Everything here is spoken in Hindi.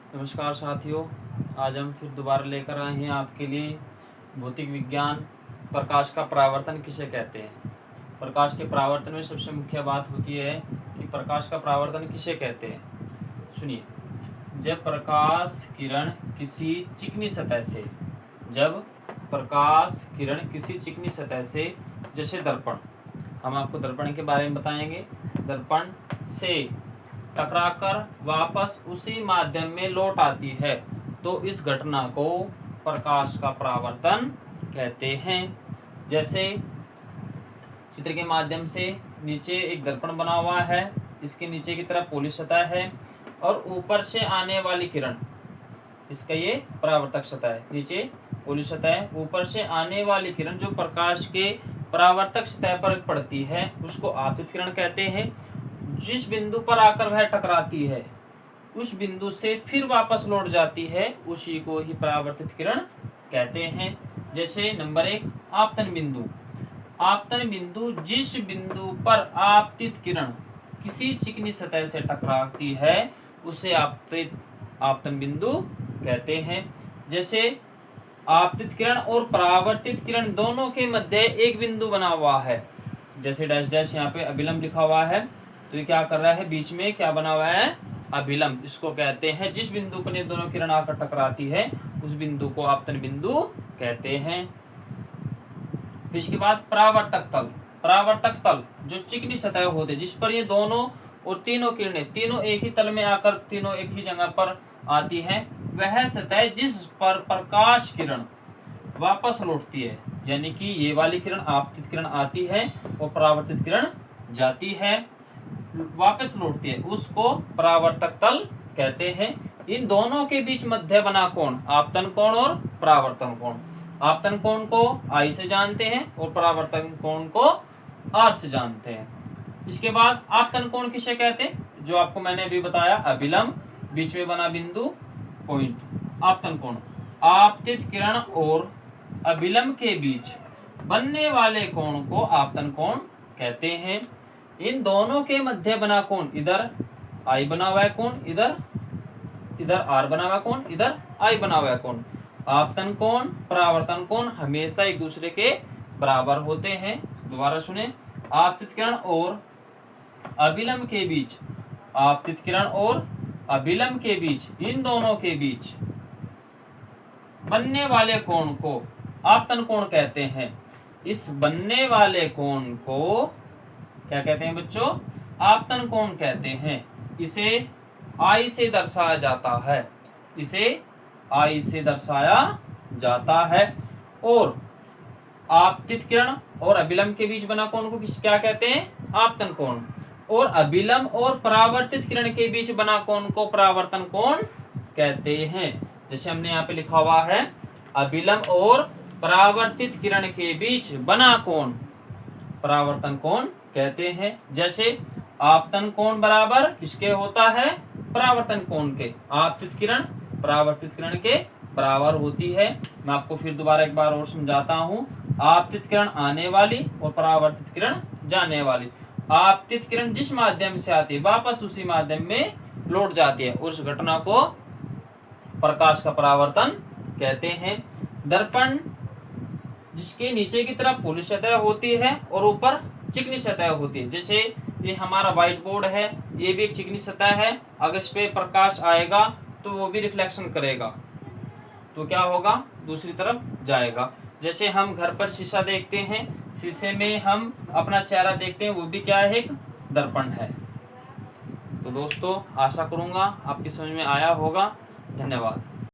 नमस्कार साथियों, आज हम फिर दोबारा लेकर आए हैं आपके लिए भौतिक विज्ञान। प्रकाश का परावर्तन किसे कहते हैं। प्रकाश के परावर्तन में सबसे मुख्य बात होती है कि प्रकाश का परावर्तन किसे कहते हैं। सुनिए, जब प्रकाश किरण किसी चिकनी सतह से जैसे दर्पण, हम आपको दर्पण के बारे में बताएंगे, दर्पण से टकराकर वापस उसी माध्यम में लौट आती है तो इस घटना को प्रकाश का परावर्तन कहते हैं। जैसे चित्र के माध्यम से नीचे एक दर्पण बना हुआ है, इसके नीचे की तरफ पोली सतह है और ऊपर से आने वाली किरण, इसका ये परावर्तक सतह है, नीचे पोली सतह है, ऊपर से आने वाली किरण जो प्रकाश के परावर्तक सतह पर पड़ती है उसको आपतित किरण कहते हैं। जिस बिंदु पर आकर वह टकराती है उस बिंदु से फिर वापस लौट जाती है, उसी को ही परावर्तित किरण कहते हैं। जैसे नंबर 1, आपतन बिंदु। आपतन बिंदु जिस बिंदु पर आपतित किरण किसी चिकनी सतह से टकराती है उसे आपतन बिंदु कहते हैं। जैसे आपतित किरण और परावर्तित किरण दोनों के मध्य एक बिंदु बना हुआ है, जैसे डैश डैश यहाँ पे अभिलंब लिखा हुआ है, तो ये क्या कर रहा है, बीच में क्या बना हुआ है, अभिलंब। इसको कहते हैं, जिस बिंदु पर ये दोनों किरण आकर टकराती है उस बिंदु को आपतन बिंदु कहते हैं। फिर इसके बाद परावर्तक तल। परावर्तक तल जो चिकनी सतह होते जिस पर ये दोनों और तीनों किरणें तीनों एक ही तल में आकर तीनों एक ही जगह पर आती है, वह सतह जिस पर प्रकाश किरण वापस लौटती है, यानी कि ये वाली किरण आपतित किरण आती है और परावर्तित किरण जाती है, वापस लौटती है, उसको परावर्तक तल कहते हैं। इन दोनों के बीच मध्य बना कोण आपतन कोण और परावर्तन कोण। आपतन कोण को I से जानते हैं और परावर्तन कोण को R से जानते हैं। इसके बाद आपतन कोण किसे कहते हैं, जो आपको मैंने अभी बताया, अभिलंब, बीच में बना बिंदु, पॉइंट, आपतन कोण। आपतित किरण और अभिलंब के बीच बनने वाले कोण को आपतन कोण कहते हैं। इन दोनों के मध्य बना कोण, इधर I बना हुआ है कोण, इधर R बना हुआ कोण, इधर I बना हुआ है कोण। आपतन कोण, परावर्तन कोण हमेशा एक दूसरे के बराबर होते हैं। दोबारा सुने, आपतित किरण और अभिलंब के बीच, आपतित किरण और अभिलंब के बीच, इन दोनों के बीच बनने वाले कोण को आपतन कोण कहते हैं। इस बनने वाले कोण को क्या कहते हैं बच्चों, आपतन कोण कहते हैं। इसे I से दर्शाया जाता है, इसे I से दर्शाया जाता है। और आपतित किरण और अभिलंब के बीच बना कोण को क्या कहते हैं, आपतन कोण। और अभिलंब और परावर्तित किरण के बीच बना कोण को परावर्तन कोण कहते हैं। जैसे हमने यहाँ पे लिखा हुआ है, अभिलंब और परावर्तित किरण के बीच बना कोण परावर्तन कोण कहते हैं। जैसे आपतन कोण बराबर किसके होता है, परावर्तन कोण के। आपतित किरण परावर्तित किरण के बराबर होती है। मैं आपको फिर दोबारा एक बार और समझाता हूँ। आपतित किरण आने वाली और परावर्तित किरण जाने वाली। आपतित किरण जिस माध्यम से आती है वापस उसी माध्यम में लौट जाती है, उस घटना को प्रकाश का परावर्तन कहते हैं। दर्पण जिसके नीचे की तरफ पोली सतह होती है और ऊपर चिकनी सतह होती है, जैसे ये हमारा व्हाइट बोर्ड है, ये भी एक चिकनी सतह है, अगर इस पे प्रकाश आएगा तो वो भी रिफ्लेक्शन करेगा, तो क्या होगा, दूसरी तरफ जाएगा। जैसे हम घर पर शीशा देखते हैं, शीशे में हम अपना चेहरा देखते हैं, वो भी क्या है, एक दर्पण है। तो दोस्तों, आशा करूंगा आपकी समझ में आया होगा। धन्यवाद।